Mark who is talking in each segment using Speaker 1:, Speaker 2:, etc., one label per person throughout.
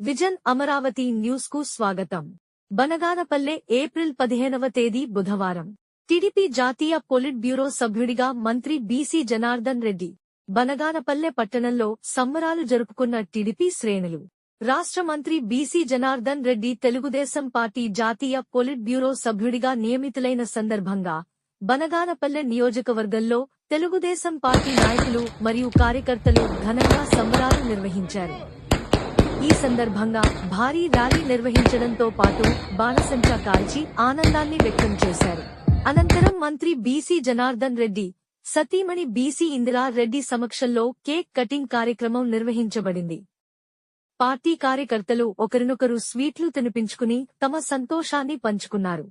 Speaker 1: Vision Amaravati news కు స్వాగతం. Banaganapalle April 15వ తేదీ బుధవారం. టీడీపీ జాతీయ పొలిట్ బ్యూరో సభ్యుడిగా మంత్రి బీసీ జనార్దన్ రెడ్డి. బనగానపల్లె పట్టణంలో సంబరాలు జరుపుకున్న టీడీపీ శ్రేణులు. రాష్ట్ర మంత్రి బీసీ జనార్దన్ రెడ్డి తెలుగుదేశం పార్టీ జాతీయ పొలిట్ బ్యూరో సభ్యుడిగా నియమితులైన సందర్భంగా బనగానపల్లె నియోజకవర్గంలో తెలుగుదేశం పార్టీ నాయకులు మరియు కార్యకర్తలు ఘనంగా సంబరాలు నిర్వహించారు. ఈ సందర్భంగా భారీ ర్యాలీ నిర్వహించడంతో పాటు బాణసంచా కాల్చి ఆనందాన్ని వ్యక్తం చేశారు. అనంతరం మంత్రి బీసీ జనార్దన్ రెడ్డి, సతీమణి బీసీ ఇందిరా రెడ్డి సమక్షంలో కేక్ కటింగ్ కార్యక్రమం నిర్వహించబడింది. పార్టీ కార్యకర్తలు ఒకరినొకరు స్వీట్లు తినిపించుకుని తమ సంతోషాన్ని పంచుకున్నారు.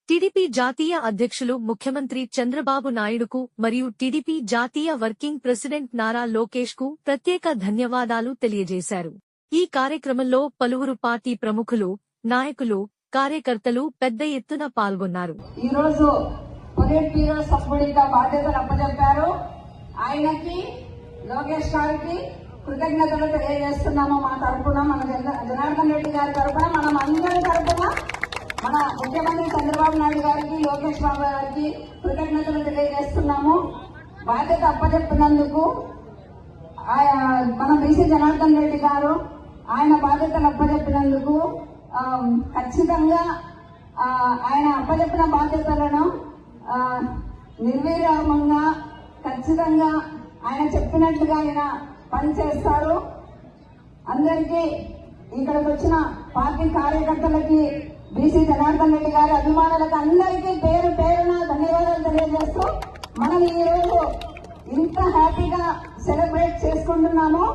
Speaker 1: టీడీపీ జాతీయ అధ్యక్షులు ముఖ్యమంత్రి చంద్రబాబు నాయుడుకు మరియు టీడీపీ జాతీయ వర్కింగ్ ప్రెసిడెంట్ నారా లోకేష్ కు ప్రత్యేక ధన్యవాదాలు తెలియజేశారు. ఈ కార్యక్రమంలో పలువురు పార్టీ ప్రముఖులు, నాయకులు, కార్యకర్తలు పెద్ద ఎత్తున పాల్గొన్నారు.
Speaker 2: ఈ రోజు పొలిట్ బ్యూరో సభ్యుడిగా బాధ్యతలు అప్పచెప్పారు. ఆయనకి, లోకేష్ గారికి కృతజ్ఞతలు తెలియజేస్తున్నాము. మా తరఫున, మన జనార్దన్ రెడ్డి గారి తరఫున, మనం అందరి తరఫున మన ముఖ్యమంత్రి చంద్రబాబు నాయుడు గారికి, లోకేష్ బాబు గారికి కృతజ్ఞతలు తెలియజేస్తున్నాము. బాధ్యత అప్పచెప్పినందుకు మన బీసీ జనార్దన్ రెడ్డి గారు ఆయన బాధ్యతలు అప్పచెప్పినందుకు ఖచ్చితంగా ఆయన అప్పచెప్పిన బాధ్యతలను నిర్విరామంగా ఖచ్చితంగా ఆయన చెప్పినట్టుగా ఆయన పనిచేస్తారు. అందరికీ ఇక్కడికి వచ్చిన పార్టీ కార్యకర్తలకి, బీసీ జనార్దన్ రెడ్డి గారి అభిమానులకు అందరికీ పేరు పేరున ధన్యవాదాలు తెలియజేస్తూ మనం ఈ రోజు ఇంత హ్యాపీగా సెలబ్రేట్ చేసుకుంటున్నాము.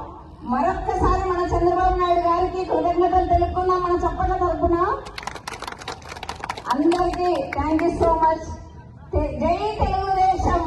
Speaker 2: మరొక్కసారి మన చంద్రబాబు నాయుడు గారికి కృతజ్ఞతలు తెలుపుకున్నాం. మన చప్పట్ల తరపున అందరికీ థ్యాంక్ యూ సో మచ్. జై తెలుగుదేశం.